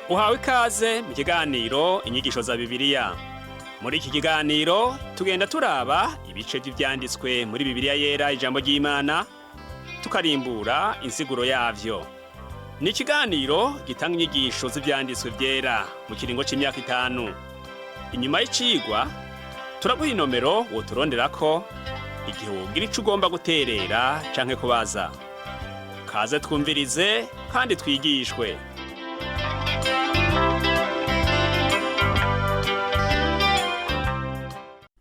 Uhawe ikaze mu kiganiro inyigisho za Bibiliya. Muri iki kiganiro tugenda turaba ibice by'ivyanditswe muri Bibiliya yera ijambo ry'Imana, tukarimbura insiguro yavyo. Ni ikiganiro gitanga inyigisho z'ivyanditswe vyera mu kiringo c'imyaka 5. Inyuma y'icigwa turaguha inomero woturonderako igihe wogira ico ugomba guterera canke kubaza. Kaze twumvirize kandi twigishwe.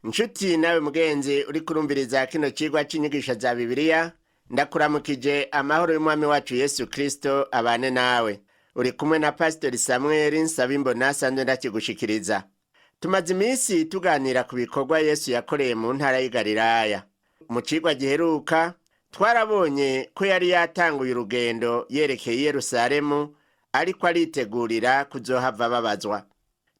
Nshuti nawe mugenzi uri kurumviriza kino cigwa c'inyigisho za Bibiliya, ndakuramukije amahoro y'umwami wacu Yesu Kristo abane nawe. Uri kumwe na Pastor Samuel Nsabimbona sanzwe ndakigushikiriza. Tumaze iminsi tuganira ku bikorwa Yesu yakoreye mu ntara y'i Galilaya. Mu cigwa giheruka twarabonye ko yari yatanguye urugendo yerekeye Yerusalemu, ariko aritegurira kuzohava babazwa.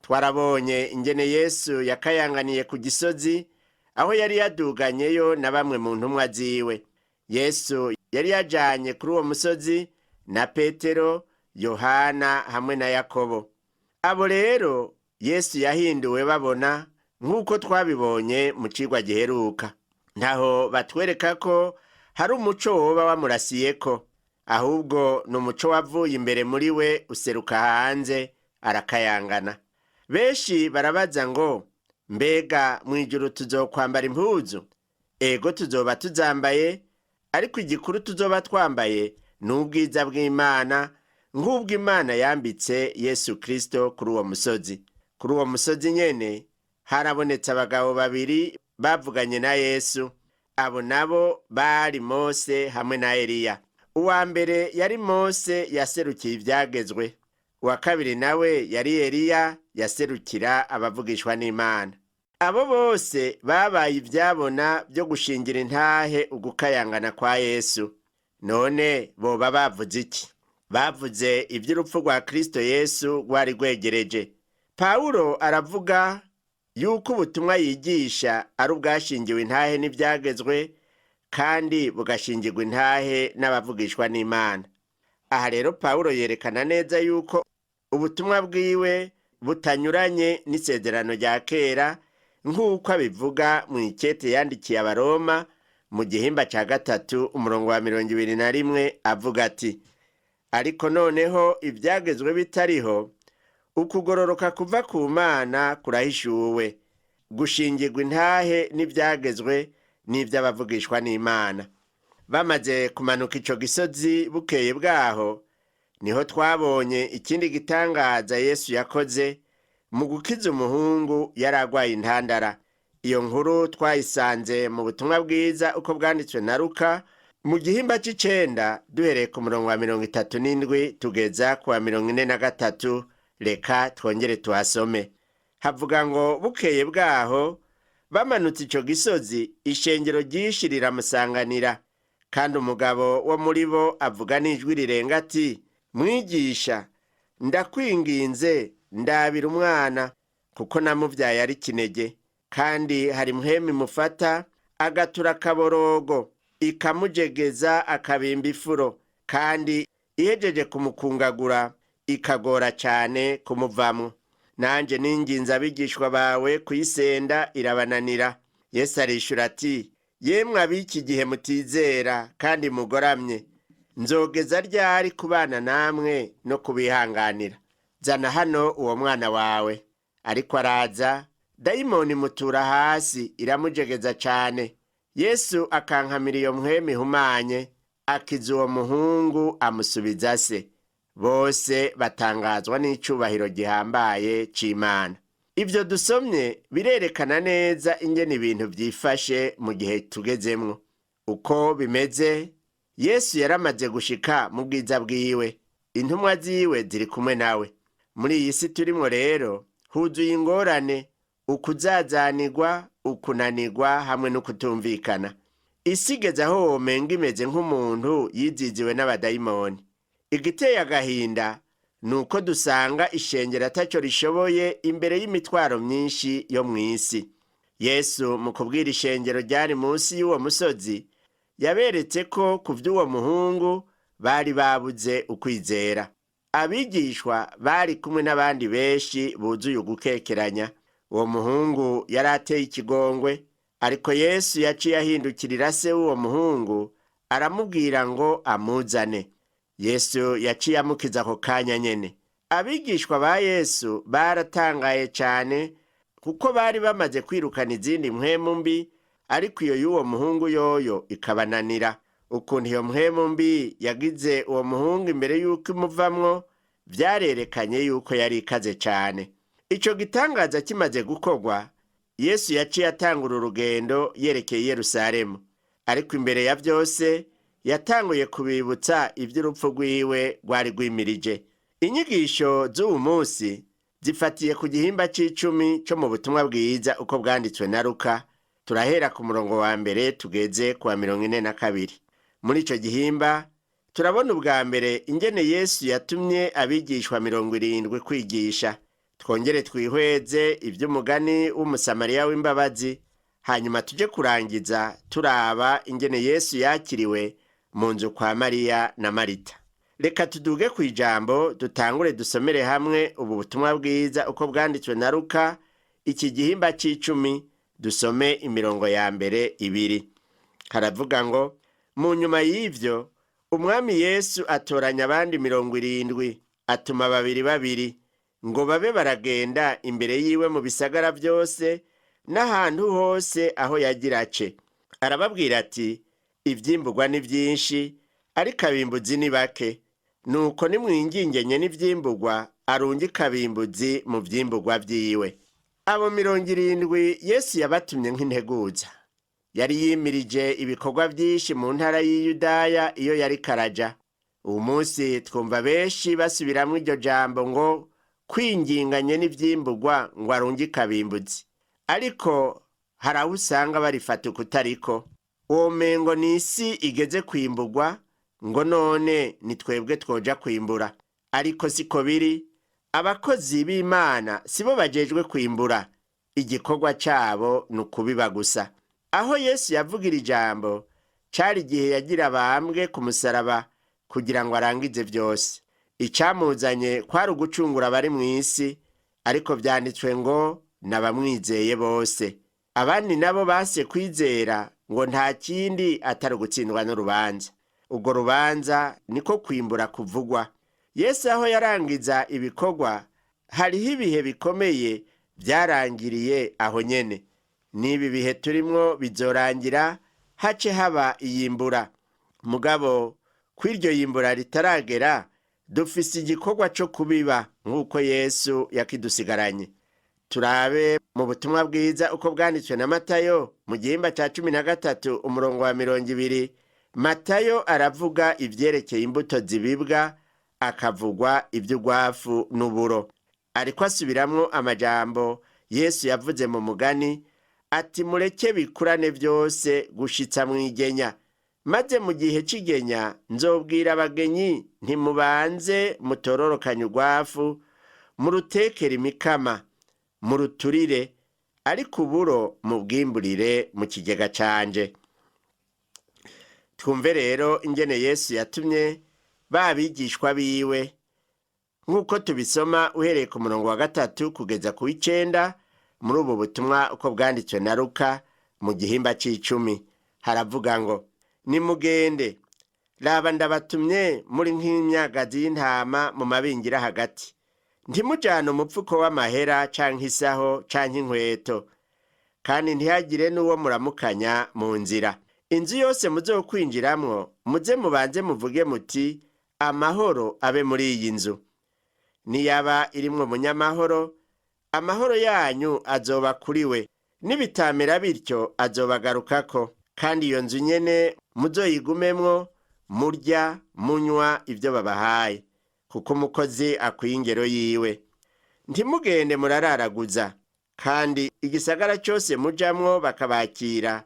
Twarabonye ingene Yesu yakayanganiye ku gisozi, aho yari yaduganyeyo na bamwe mu ntumwa ziwe. Yesu yari yajanye kuri uwo musozi na Petero, Yohana hamwe na Yakobo. Abo rero Yesu yahinduwe babona nk'uko twabibonye mu cigwa giheruka. Ntaho batwereka ko hari umuco woba wamurasiyeko, ahubwo ni umuco wavuye imbere muri we useruka hanze arakayangana. Benshi barabaza ngo, mbega mwijuru tuzokwambara impuzu? Ego tuzoba tuzambaye, ariko igikuru tuzoba twambaye ni ubwiza bw'Imana, nk'ubwo Imana yambitse Yesu Kristo kuri uwo musozi. Kuri uwo musozi nyene harabonetse abagabo babiri bavuganye na Yesu. Abo nabo bari Mose hamwe na Eliya. Uwa mbere yari Mose yaserukiye ivyagezwe. Uwa kabiri nawe yari Eliya yaserukira abavugishwa n'Imana. Abo bose babaye ivyabona byo gushingira intahe ugukayangana kwa Yesu. None boba bavuze iki? Bavuze ivy'urupfu rwa Kristo Yesu rwari rwegereje. Pawulo aravuga yuko ubutumwa yigisha ari ubwashingiwe intahe n'ivyagezwe, kandi bugashingirwa intahe n'abavugishwa n'Imana. Aha rero Pawulo yerekana neza yuko ubutumwa bwiwe butanyuranye n'isezerano rya kera, nk'uko abivuga mu ikete yandikiye Abaroma mu gihimba ca 3 umurongo wa 21 avuga ati: ariko noneho ivyagezwe bitariho, ukugororoka kuva ku Mana kurahishuwe, gushingirwa intahe n'ivyagezwe n'ivy'abavugishwa n'Imana. Bamaze kumanuka ico gisozi bukeye bwaho, niho twabonye ikindi gitangaza Yesu yakoze mu gukiza umuhungu yari agwaye intandara. Iyo nkuru twayisanze mu butumwa bwiza uko bwanditswe na Luka mu gihimba c'9 duhereye ku murongo wa 37 tugeza ku wa 43. Reka twongere tuhasome. Havuga ngo bukeye bwaho bamanutse ico gisozi, ishengero ryinshi riramusanganira, kandi umugabo wo muri bo avuga n'ijwi rirenga ati: mwigisha, ndakwinginze ndabira umwana, kuko namuvyaye ari kinege, kandi hari mpwemu imufata agatura akaborogo, ikamujegeza akabimba ifuro, kandi ihejeje kumukungagura ikagora cane kumuvamwo. Nanje ninginze abigishwa bawe kuyisenda irabananira. Yesu arishura ati: yemwe abiki gihe mutizera kandi mugoramye, nzogeza ryari kubana namwe no kubihanganira? Zana hano uwo mwana wawe. Ariko araza, dayimoni mutura hasi iramujegeza cane. Yesu akankamira iyo mpwemu ihumanye, akiza uwo muhungu amusubiza se. Bose batangazwa n'icubahiro gihambaye c'Imana. Ivyo dusomye birerekana neza ingene ibintu vyifashe mu gihe tugezemwo. Uko bimeze, Yesu yaramaze gushika mu bwiza bwiwe. Intumwa ziwe ziri kumwe nawe. Muri iyi si turimwo rero huzuye ingorane, ukuzazanirwa, ukunanirwa hamwe no kutumvikana. Isi igeze aho womenga imeze nk'umuntu yiziziwe n'abadayimoni. Igiteye agahinda nuko dusanga ishengero ataco rishoboye imbere y'imitwaro myinshi yo mw'isi. Yesu mu kubwira ishengero ryari munsi y'uwo musozi, yaberetse ko ku vy'uwo muhungu bari babuze ukwizera. abigishwa bari kumwe n'abandi benshi buzuye ugukekeranya. Uwo muhungu yari ateye ikigongwe, ariko Yesu yaciye ahindukirira se w'uwo muhungu aramubwira ngo amuzane. Yesu yaciye amukiza ako kanya nyene. Abigishwa ba Yesu baratangaye cyane kuko bari bamaze kwirukana izindi mpwemu mbi, ariko iyo y'uwo muhungu yoyo ikabananira. Ukuntu iyo mpwemu mbi yagize uwo muhungu imbere y'uko imuvamwo vyarerekanye yuko yari ikaze cyane. Ico gitangaza kimaze gukorwa, Yesu yaciye atangura urugendo yerekeye Yerusalemu, ariko imbere ya vyose yatanguye kubibutsa ivy'urupfu rwiwe rwari rwimirije. Inyigisho z'uwu munsi zifatiye ku gihimba c'icumi co mu butumwa bwiza uko bwanditswe na Luka. Turahera ku murongo wa mbere tugeze ku wa 42. Muri ico gihimba turabona ubwa mbere ingene Yesu yatumye abigishwa 70 kwigisha. Twongere twihweze ivy'umugani w'umusamariya w'imbabazi, hanyuma tuje kurangiza turaba ingene Yesu yakiriwe mu nzu kwa Mariya na Marita. Reka tuduge ku ijambo dutangure dusomere hamwe ubu butumwa bwiza uko bwanditswe na Luka, iki gihimba c'icumi, dusome imirongo ya mbere 2. Haravuga ngo, mu nyuma y'ivyo umwami Yesu atoranya abandi 70, atuma 2 ngo babe baragenda imbere yiwe mu bisagara byose n'ahantu hose aho yagira ace. Arababwira ati, ivyimburwa ni vyinshi, ariko abimbuzi ni bake. Nuko nimwingingenye n'ivyimburwa arungika abimbuzi mu vyimburwa vyiwe. Abo 70 Yesu yabatumye nk'integuza. Yari yimirije ibikorwa vyinshi mu ntara y'Iyudaya iyo yari karaja. Uyu munsi twumva benshi basubiramwo iryo jambo ngo kwinginganye n'ivyimburwa ngo arungika abimbuzi, ariko hari aho usanga barifata ukutariko. Womengo ni isi igeze kwimburwa ngo none ni twebwe twoja kwimbura, ariko siko biri. Abakozi b'Imana sibo bajejwe kwimbura, igikorwa cyabo ni ukubiba gusa. Aho Yesu yavugira ijambo cari igihe yagira bambwe ku musaraba kugira ngo arangize vyose. Icamuzanye kwari ugucungura abari mu isi, ariko vyanditswe ngo n'abamwizeye bose. Abandi nabo base kwizera ngo nta kindi atari ugutsindwa n'urubanza. Urwo rubanza niko kwimbura kuvugwa. Yesu aho yarangiza ibikorwa, hariho ibihe bikomeye vyarangiriye aho nyene. N'ibi bihe turimwo bizorangira hace haba iyimbura. Mugabo kw'iryo yimbura ritaragera, dufise igikorwa co kubiba nk'uko Yesu yakidusigaranye. Turabe mu butumwa bwiza uko bwanditswe na Matayo mu gihimba ca 13 umurongo wa 20. Matayo aravuga ivyerekeye imbuto zibibwa, akavugwa ivy'urwafu n'uburo. Ariko asubiramwo amajambo Yesu yavuze mu mugani ati, mureke bikurane vyose gushitsa mwigenya, maze mu gihe c'igenya nzobwira abagenyi ntimubanze mutororokanye urwafu, murutekere imikama, muruturire, ariko uburo mubwimburire mu kigega canje. Twumve rero ingene Yesu yatumye babigishwa biwe nk'uko tubisoma uhereye ku murongo wa 3 kugeza ku 9 muri ubu butumwa uko bwanditswe na Luka mu gihimba c'icumi. Haravuga ngo, nimugende, raba ndabatumye muri nk'imyagazi y'intama mu mabingira hagati. Ntimujane umupfuko w'amahera canke isaho canke inkweto, kandi ntihagire n'uwo muramukanya mu nzira. Inzu yose muzokwinjiramwo muze mubanze muvuge muti, amahoro abe muri iyi nzu. Niyaba irimwo munyamahoro, amahoro yanyu azoba kuri we, nibitamera bityo azobagarukako. Kandi iyo nzu nyene muzoyigumemwo, murya munywa ivyo babahaye, kuko umukozi akwiye ingero yiwe. Ntimugende murararaguza, kandi igisagara cyose mujamwo bakabakira,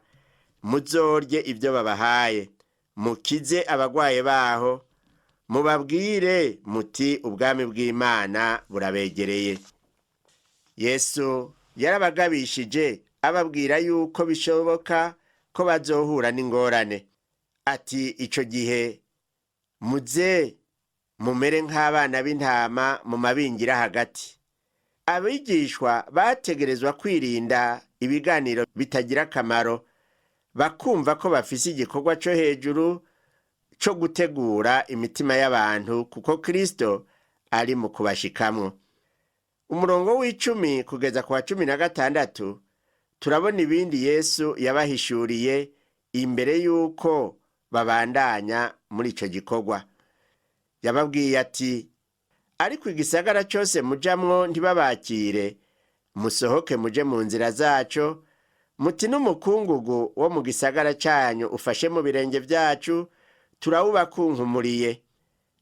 muzorye ivyo babahaye, mukize abagwaye baho, mubabwire muti ubwami bw'Imana burabegereye. Yesu yarabagabishije ababwira yuko bishoboka ko bazohura n'ingorane. Ati, ico gihe muze mumere nk'abana b'intama mu mabingira hagati. Abigishwa bategerezwa kwirinda ibiganiro bitagira akamaro, bakumva ko bafise igikorwa co hejuru co gutegura imitima y'abantu kuko Kristo ari mu kubashikamwo. Umurongo w'icumi kugeza ku wa 16 turabona ibindi Yesu yabahishuriye imbere yuko babandanya muri ico gikorwa. Yababwiye ati, ariko igisagara cyose mujamwo ntibabakire, musohoke muje mu nzira zaco, muti n'umukungugu wo mu gisagara cyanyu ufashe mu birenge vyacu, turawubakunkumuriye.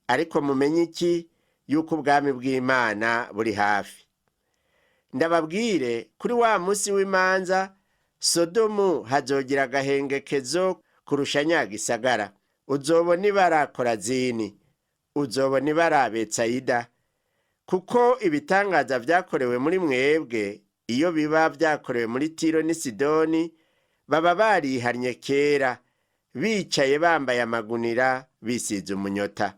Ariko mumenye iki? Yuko ubwami bw'Imana buri hafi. Ndababwire, kuri wa musi w'imanza, Sodomu hazogira agahengekezo kurusha nya gisagara. Uzobona ibara Korazini, uzobona ibara Betsayida, kuko ibitangaza vyakorewe muri mwebwe iyo biba vyakorewe muri Tiro n'i Sidoni, baba barihannye kera, bicaye bambaye amagunira, bisize umunyota.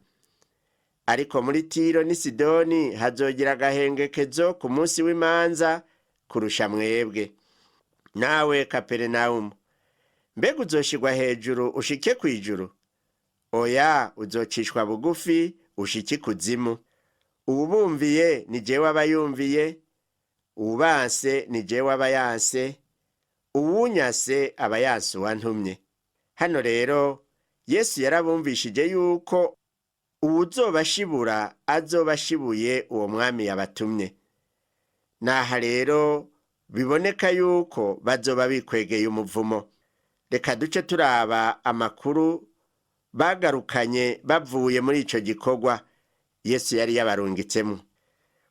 Ariko muri Tiro n'i Sidoni hazogira agahengekezo ku munsi w'imanza kurusha mwebwe. Nawe Kaperinaumu, mbega uzoshirwa hejuru ushike kw'ijuru? Oya, uzocishwa bugufi ushike kuzimu. Uwubumviye ni jewe aba yumviye, uwubanse ni jewe aba yanse, uwunyase aba yanse uwantumye. Hano rero Yesu yarabumvishije yuko uwuzobashibura azobashibuye uwo mwami yabatumye. Naha rero biboneka yuko bazoba bikwegeye umuvumo. Reka duce turaba amakuru bagarukanye bavuye muri ico gikorwa Yesu yari yabarungitsemo.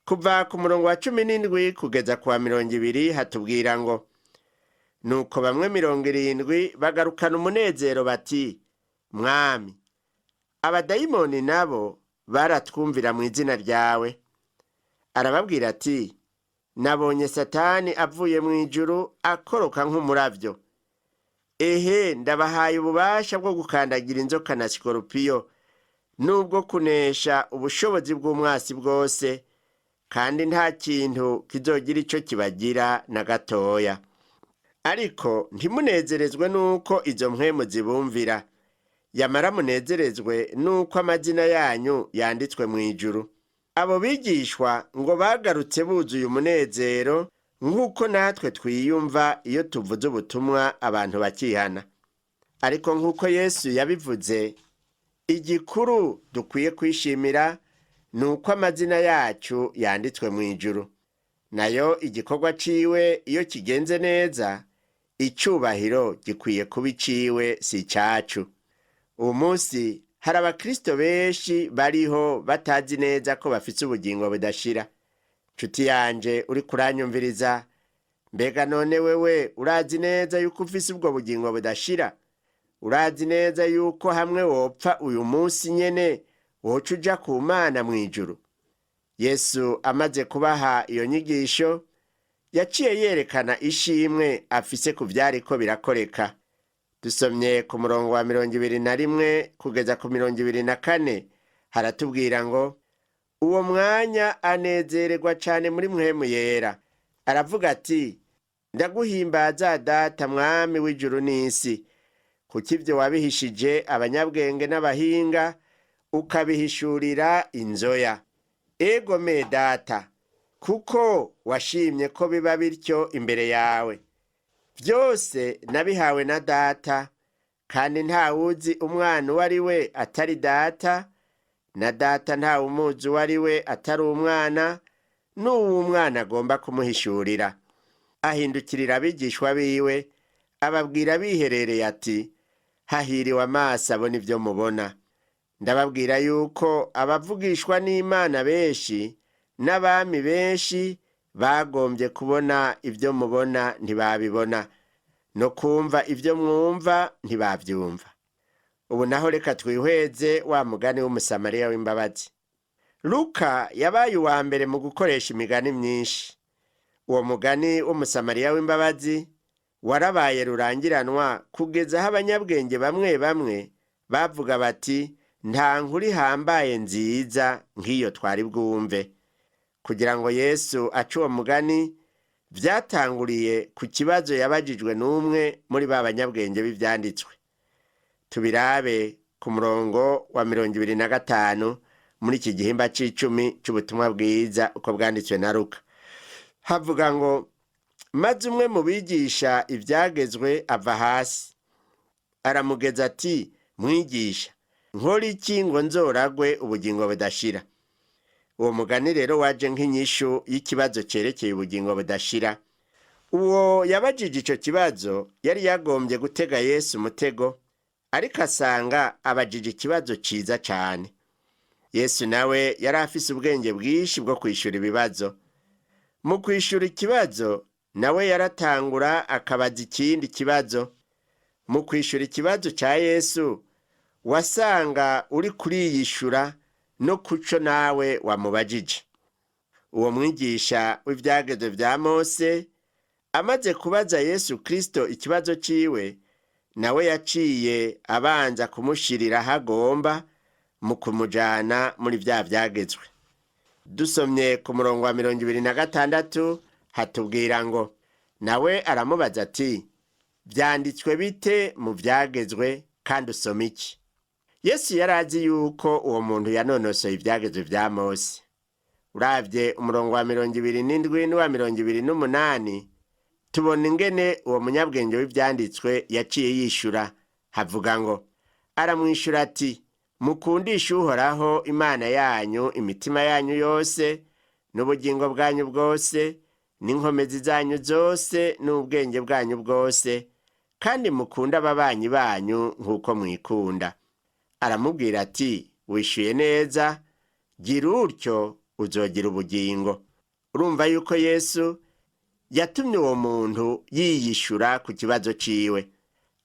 Kuva ku murongo wa 17 kugeza ku wa 20 hatubwira ngo, nuko bamwe 70 bagarukana umunezero bati, Mwami, abadayimoni nabo baratwumvira mu izina ryawe. Arababwira ati, nabonye Satani avuye mu ijuru akoroka nk'umuravyo. Ehe, ndabahaye ububasha bwo gukandagira inzoka na sikorupiyo, nubwo kunesha ubushobozi bw'umwasi bwose, kandi nta kintu kizogira ico kibagira na gatoya. Ariko ntimunezerezwe nuko izo mpwemu zibumvira, yamara munezerezwe nuko amazina yanyu yanditswe mu ijuru. Abo bigishwa ngo bagarutse buzuye umunezero, nk'uko natwe twiyumva iyo tuvuze ubutumwa abantu bakihana. Ariko nk'uko Yesu yabivuze, igikuru dukwiye kwishimira nuko amazina yacu yanditswe mu ijuru. Nayo igikorwa ciwe iyo kigenze neza, icubahiro gikwiye kuba iciwe si icacu. Uwo munsi hari abakristo benshi bariho batazi neza ko bafise ubugingo budashira. Nshuti yanje uri kuranyumviriza, mbega none wewe urazi neza yuko ufise ubwo bugingo budashira? Urazi neza yuko hamwe wopfa uyu munsi nyene woca uja ku Mana mw'ijuru? Yesu amaze kubaha iyo nyigisho, yaciye yerekana ishimwe afise ku vyariko birakoreka. Dusomye ku murongo wa 21 kugeza ku 24 haratubwira ngo, uwo mwanya anezererwa cane muri mpwemu yera. Aravuga ati, ndaguhimbaza Data, Mwami w'ijuru n'isi, kuko ivyo wabihishije abanyabwenge n'abahinga, ukabihishurira inzoya. Egome Data, kuko washimye ko biba bityo imbere yawe. Vyose nabihawe na Data, kandi ntawuzi umwana uwo ari we atari Data, na Data ntawumuzi uwo ari we atari umwana, n'uwo umwana agomba kumuhishurira. Ahindukirira abigishwa biwe, ababwira biherereye ati, hahiriwe amaso abona ivyo mubona. Ndababwira yuko abavugishwa n'Imana benshi n'abami benshi bagombye kubona ivyo mubona ntibabibona, no kumva ivyo mwumva ntibavyumva. Ubu naho reka twihweze wa mugani w'umusamariya w'imbabazi. Luka yabaye uwa mbere mu gukoresha imigani myinshi. Uwo mugani w'umusamariya w'imbabazi warabaye rurangiranwa kugeza aho abanyabwenge bamwe bamwe bavuga bati, nta nkuru ihambaye nziza nk'iyo twari bwumve. Kugira ngo Yesu ace uwo mugani, vyatanguriye ku kibazo yabajijwe n'umwe muri ba banyabwenge b'ivyanditswe. Tubirabe ku murongo wa 25 muri iki gihimba c'icumi c'ubutumwa bwiza uko bwanditswe na Luka. Havuga ngo, maze umwe mu bigisha ivyagezwe ava hasi, aramugeza ati, mwigisha, nkora iki ngo nzoragwe ubugingo budashira? Uwo mugani rero waje nk'inyishu y'ikibazo cerekeye ubugingo budashira. Uwo yabajije ico kibazo yari yagombye gutega Yesu umutego, ariko asanga abajije ikibazo ciza cane. Yesu nawe yari afise ubwenge bwinshi bwo kwishura ibibazo. Mu kwishura ikibazo, nawe yaratangura akabaza ikindi kibazo. Mu kwishura ikibazo ca Yesu, wasanga uri kuriyishura no kuco nawe wamubajije. Uwo mwigisha w'ivyagezwe vya Mose amaze kubaza Yesu Kristo ikibazo ciwe, nawe yaciye abanza kumushirira hagomba mu kumujana muri vya vyagezwe. Dusomye ku murongo wa 26 hatubwira ngo, nawe aramubaza ati, vyanditswe bite mu vyagezwe kandi usoma iki? Yesu yarazi yuko uwo muntu yanonosoye ivyagezwe vya Mose. Uravye umurongo wa 27 n'uwa 28, tubona ingene uwo munyabwenge w'ivyanditswe yaciye yishura. Havuga ngo, aramwishura ati, mukundishe Uhoraho Imana yanyu imitima yanyu yose, n'ubugingo bwanyu bwose, n'inkomezi zanyu zose, n'ubwenge bwanyu bwose, kandi mukunda ababanyi banyu nk'uko mwikunda. Aramubwira ati, wishuye neza, gira utyo uzogira ubugingo. Urumva yuko Yesu yatumye uwo muntu yiyishura ku kibazo ciwe,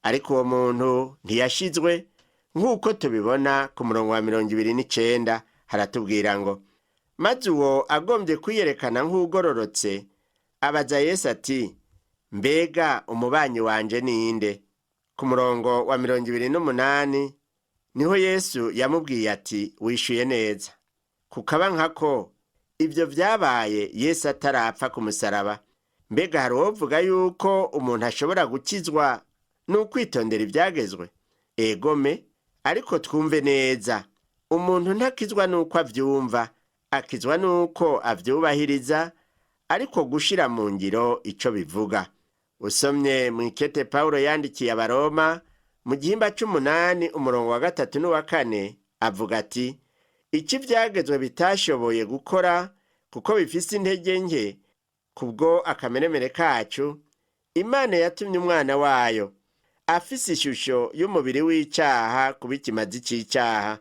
ariko uwo muntu ntiyashizwe. Nk'uko tubibona ku murongo wa 29 haratubwira ngo, maze uwo agombye kwiyerekana nk'ugororotse abaza Yesu ati, mbega umubanyi wanje ninde? Ku murongo wa 28 niho Yesu yamubwiye ati, wishuye neza. Kukaba nkako ibyo vyabaye Yesu atarapfa ku musaraba, mbega hari uwovuga yuko umuntu ashobora gukizwa n'ukwitondera ivyagezwe? Egome, ariko twumve neza, umuntu ntakizwa nuko avyumva, akizwa nuko avyubahiriza, ariko gushira mu ngiro ico bivuga. Usomye mu ikete Paulo yandikiye Abaroma mu gihimba c'8 umurongo wa 3 n'uwa 4, avuga ati, iki vyagezwe bitashoboye gukora kuko bifise intege nke, kubwo akamenemere kacu, Imana yatumye umwana wayo afise ishusho y'umubiri w'icaha kuba ikimazi c'icaha,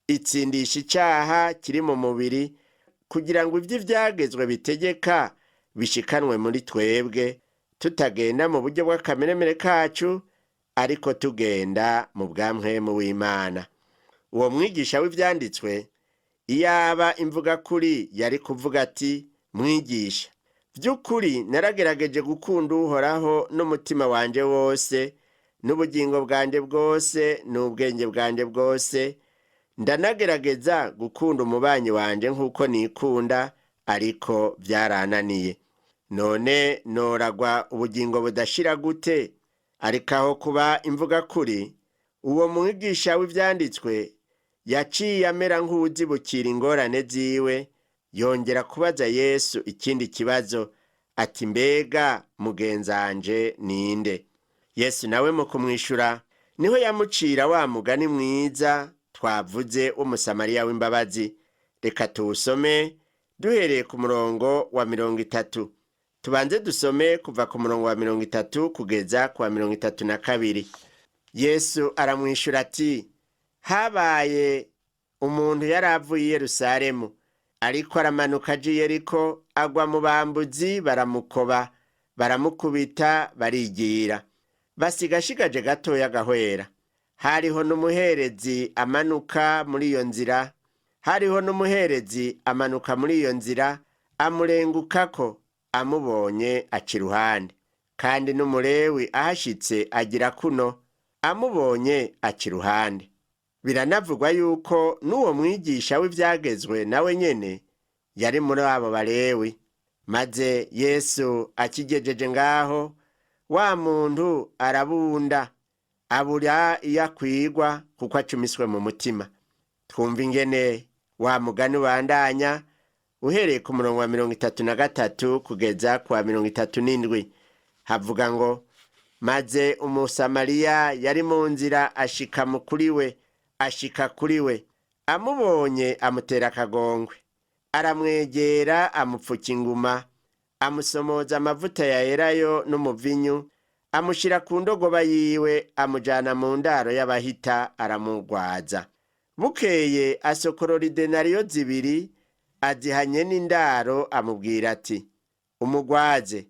itsindisha icaha kiri mu mubiri, kugira ngo ivyo vyagezwe bitegeka bishikanwe muri twebwe, tutagenda mu buryo bw'akamenemere kacu, ariko tugenda mu bwa mpwemu w'Imana. Uwo mwigisha w'ivyanditswe, iyaba imvuga kuri yari kuvuga ati, mwigisha, vy'ukuri naragerageje gukunda Uhoraho n'umutima wanje wose, n'ubugingo bwanje bwose, n'ubwenge bwanje bwose, ndanagerageza gukunda umubanyi wanje nk'uko nikunda, ariko vyarananiye. None noragwa ubugingo budashira gute? Ariko aho kuba imvuga kuri, uwo mwigisha w'ivyanditswe yaciye amera nk'uwuzibukira ingorane ziwe, yongera kubaza Yesu ikindi kibazo ati, mbega mugenzanje ninde? Yesu nawe mu kumwishura niho yamucira wa mugani mwiza twavuze w'umusamariya w'imbabazi. Reka tuwusome duhereye ku murongo wa 30. Tubanze dusome kuva ku murongo wa 30 kugeza ku wa 32. Yesu aramwishura ati, habaye umuntu yaravuye i Yerusalemu, ariko aramanuka aje i Yeriko, agwa mu bambuzi baramukoba, baramukubita, barigira, basiga ashigaje gatoya gahwera. Hariho n'umuherezi amanuka muri iyo nzira, amurengukako, amubonye aca iruhande. Kandi n'umulewi ahashitse agira kuno, amubonye aca iruhande. biranavugwa yuko n'uwo mwigisha w'ivyagezwe nawe nyene yari muri abo Balewi. Maze Yesu akigejeje ngaho, wa muntu arabunda, abura iyo akwigwa kuko acumiswe mu mutima. Twumva ingene wa mugani ubandanya uhereye ku murongo wa 33 kugeza ku wa 37. Havuga ngo, maze umusamariya yari mu nzira ashika kuri we, amubonye amutera akagongwe, aramwegera amupfuka inguma, amusomoza amavuta yaherayo n'umuvinyu, amushira ku ndogoba yiwe, amujana mu ndaro y'abahita, aramugwaza. Bukeye asokorora idenariyo 2 azihanye n'indaro, amubwira ati, umugwaze,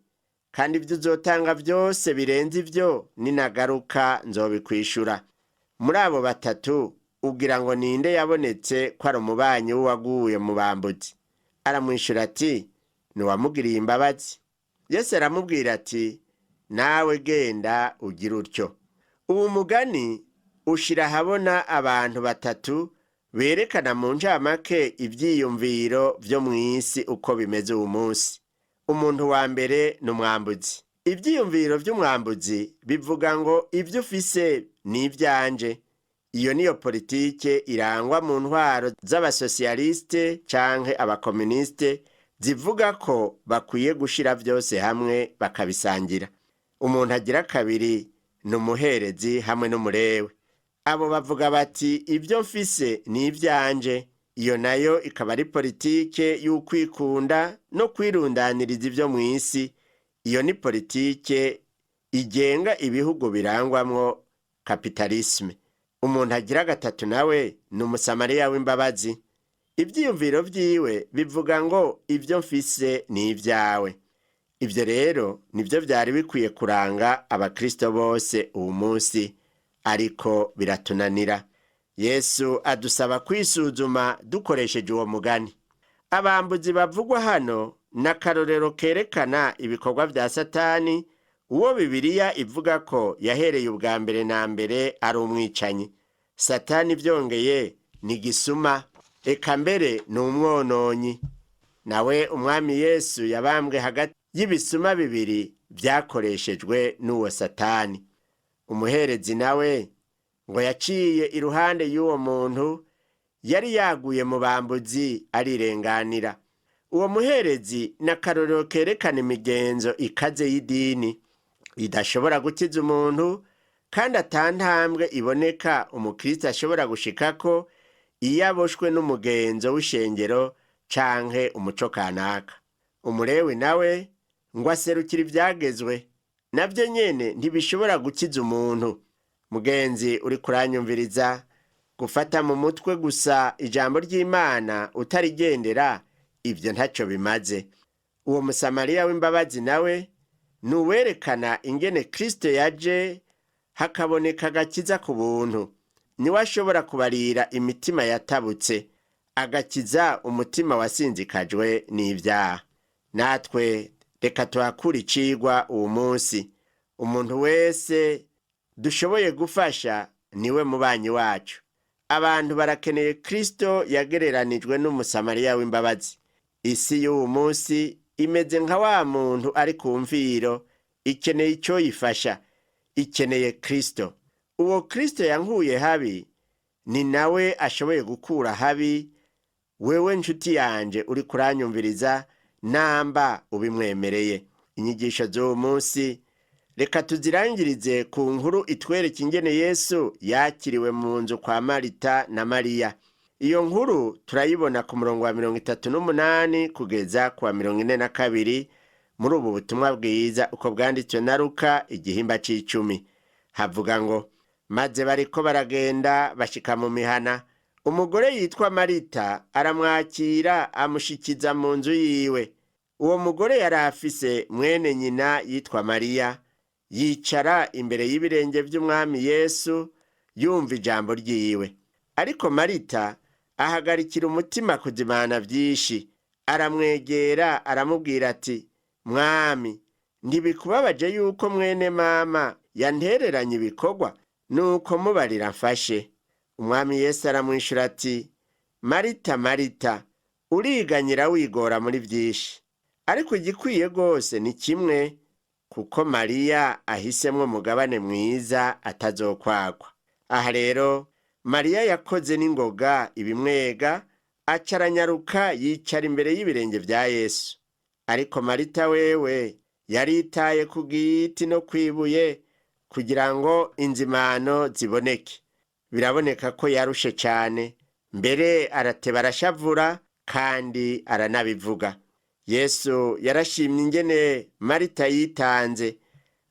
kandi ibyo uzotanga byose birenze ibyo ninagaruka nzobikwishura. Muri abo 3 ugira ngo ninde yabonetse ko ari umubanyi w'uwaguye mu bambuzi? Aramwishura ati, niwamugiriye imbabazi. Yesu aramubwira ati, nawe genda ugira utyo. Ubu mugani ushira habona abantu 3 berekana mu njamake ivyiyumviro vyo mw'isi uko bimeze uyu munsi. Umuntu wa mbere ni umwambuzi. Ivyiyumviro vy'umwambuzi bivuga ngo ivyo ufise ni ivyanje. Iyo niyo politike irangwa mu ntwaro z'abasosialiste canke abakomuniste, zivuga ko bakwiye gushira vyose hamwe bakabisangira. Umuntu agira kabiri ni umuherezi hamwe n'umulewi. Abo bavuga bati ivyo mfise ni ivyanje. Iyo nayo ikaba ari politike y'ukwikunda no kwirundaniriza ivyo mw'isi. Iyo ni politike igenga ibihugu birangwamwo kapitalisme. Umuntu agira gatatu nawe ni umusamariya w'imbabazi. Ivyiyumviro vyiwe bivuga ngo ivyo mfise ni ivyawe. Ivyo rero nivyo vyari bikwiye kuranga abakristo bose uyu munsi, ariko biratunanira. Yesu adusaba kwisuzuma dukoresheje uwo mugani. Abambuzi bavugwa hano n'akarorero kerekana ibikorwa vya Satani, uwo Bibiliya ivuga ko yahereye ubwa mbere na mbere ari umwicanyi. Satani vyongeye ni gisuma, eka mbere ni umwononyi. Nawe umwami Yesu yabambwe hagati y'ibisuma 2 vyakoreshejwe n'uwo Satani. Umuherezi nawe ngo yaciye iruhande y'uwo muntu yari yaguye mu bambuzi arirenganira. Uwo muherezi n'akarorero kerekana imigenzo ikaze y'idini idashobora gukiza umuntu, kandi atantambwe iboneka umukristo ashobora gushikako iyo aboshwe n'umugenzo w'ishengero canke umuco kanaka. Umulewi nawe ngo aserukira ivyagezwe, navyo nyene ntibishobora gukiza umuntu. Mugenzi uri kuranyumviriza, gufata mu mutwe gusa ijambo ry'Imana utarigendera, ivyo ntaco bimaze. Uwo musamariya w'imbabazi nawe nuwerekana ingene Kristo yaje hakaboneka agakiza ku buntu. Niwe ashobora kubarira imitima yatabutse, agakiza umutima wasinzikajwe n'ivyaha. Natwe reka tuhakura icigwa uwo munsi. Umuntu wese dushoboye gufasha niwe mubanyi wacu. Abantu barakeneye Kristo yagereranijwe n'umusamariya w'imbabazi. Isi y'uwo munsi imeze nka wa muntu ari ku mviro, ikeneye icyo yifasha, ikeneye Kristo. Uwo Kristo yankuye habi ni nawe ashoboye gukura habi. Wewe nshuti yanje uri kuranyumviriza, namba ubimwemereye. Inyigisho z'uwo munsi reka tuzirangirize ku nkuru itwereka ingene Yesu yakiriwe mu nzu kwa Marita na Mariya. Iyo nkuru turayibona ku murongo wa 38 kugeza ku wa 42 muri ubu butumwa bwiza uko bwanditswe na Luka igihimba c'10. Havuga ngo, maze bariko baragenda bashika mu mihana, umugore yitwa Marita aramwakira amushikiza mu nzu yiwe. Uwo mugore yari afise mwene nyina yitwa Mariya, yicara imbere y'ibirenge vy'umwami Yesu yumva ijambo ryiwe. Ariko Marita ahagarikira umutima kuzimana vyinshi, aramwegera aramubwira ati, mwami, ntibikubabaje yuko mwene mama yantereranye ibikorwa? Nuko mubarira mfashe. umwami Yesu aramwishura ati, Marita, Marita, uriganyira wigora muri byinshi, ariko igikwiye rwose ni kimwe, kuko Mariya ahisemwo umugabane mwiza atazokwagwa. Aha rero Mariya yakoze n'ingoga ibimwega, aca aranyaruka yicara imbere y'ibirenge vya Yesu. Ariko Marita wewe yaritaye ku giti no kwibuye kugira ngo inzimano ziboneke. Biraboneka ko yarushe cyane, mbere arateba arashavura kandi aranabivuga. Yesu yarashimye ingene Marita yitanze,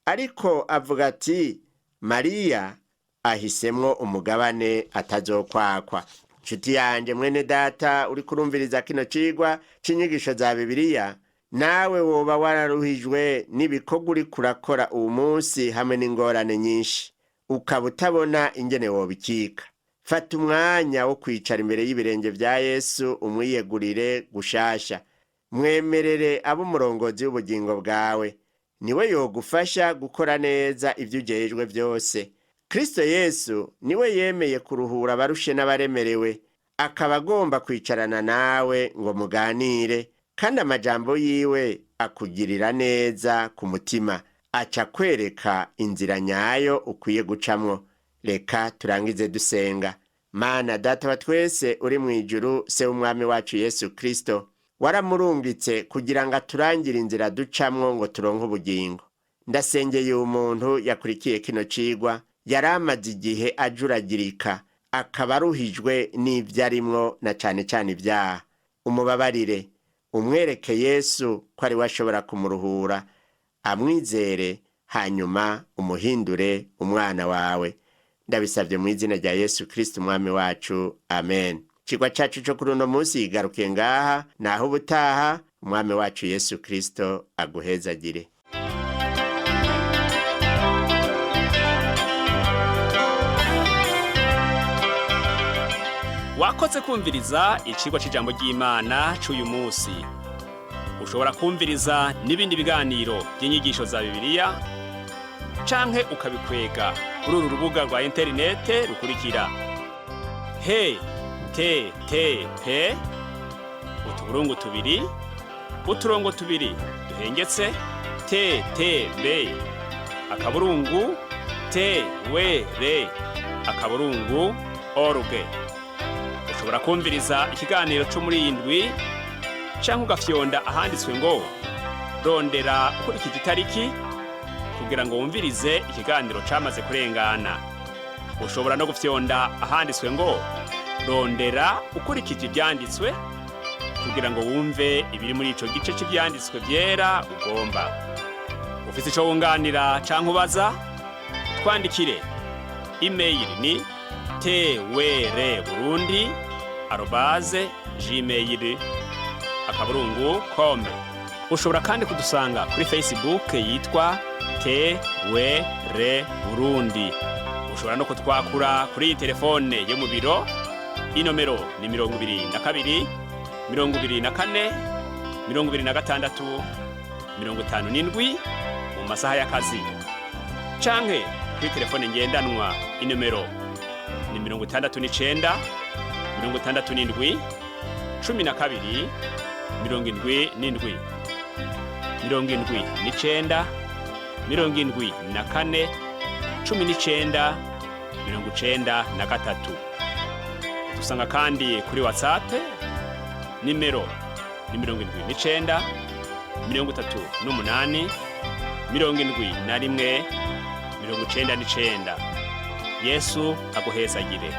ariko avuga ati, Mariya ahisemwo umugabane atazokwakwa. Nshuti yanje mwene data uri kurumviriza kino cigwa c'inyigisho za Bibiliya, nawe woba wararuhijwe n'ibikorwa uri kurakora uwu munsi hamwe n'ingorane nyinshi, ukaba utabona ingene wobikika. Fata umwanya wo kwicara imbere y'ibirenge vya Yesu, umwiyegurire gushasha. Mwemerere abo umurongozi w'ubugingo bwawe, niwe yogufasha gukora neza ivyo ujejwe vyose. Kristo Yesu niwe yemeye kuruhura abarushe n'abaremerewe, akaba agomba kwicarana nawe ngo muganire, kandi amajambo yiwe akugirira neza ku mutima, aca kwereka inzira nyayo ukwiye gucamwo. Reka turangize dusenga. Mana Data wa twese uri mu ijuru, se w'umwami wacu Yesu Kristo, waramurungitse kugira ngo aturangire inzira ducamwo ngo turonke ubugingo. Ndasengeye umuntu yakurikiye kino cigwa, yaramaze igihe ajuragirika, akaba aruhijwe n'ivyo arimwo na cane cane ivyaha. Umubabarire, umwereke Yesu ko ari we ashobora kumuruhura, amwizere, hanyuma umuhindure umwana wawe. Ndabisavye mu izina rya Yesu Kristo umwami wacu, amen. Cigwa cacu co kuri uno munsi yigarukiye ngaha, naho ubutaha umwami wacu Yesu Kristo aguhezagire. Wakoze kumviriza icigwa c'ijambo ry'Imana c'uyu munsi. Ushobora kumviriza n'ibindi biganiro by'inyigisho za Bibiliya, canke ukabikwega kuri uru rubuga rwa interinete rukurikira: http utuburungu tubiri uturongo tubiri duhengetse ttb akaburungu twr org. Ushobora kumviriza ikiganiro cyo muri indwi, canke ugafyonda ahanditswe ngo rondera ukurikije itariki kugira ngo wumvirize ikiganiro camaze kurengana. Ushobora no gufyonda ahanditswe ngo rondera ukurikije ibyanditswe kugira ngo wumve ibiri muri ico gice cy'ibyanditswe byera ugomba. Ufite ico wunganira canke ubaza, twandikire. Email ni twr@gmail.com. Ushobora kandi kudusanga kuri Facebook yitwa TWR Burundi. Ushobora no kutwakura kuri iyi telefone yo mu biro. Inomero ni 22 24 26 57 mu masaha y'akazi. Canke kuri telefone ngendanwa, inomero ni 69 67 12 77 79 74 19 93. Dusanga kandi kuri WhatsApp, nimero ni 79 38 71 99. Yesu aguhezagire.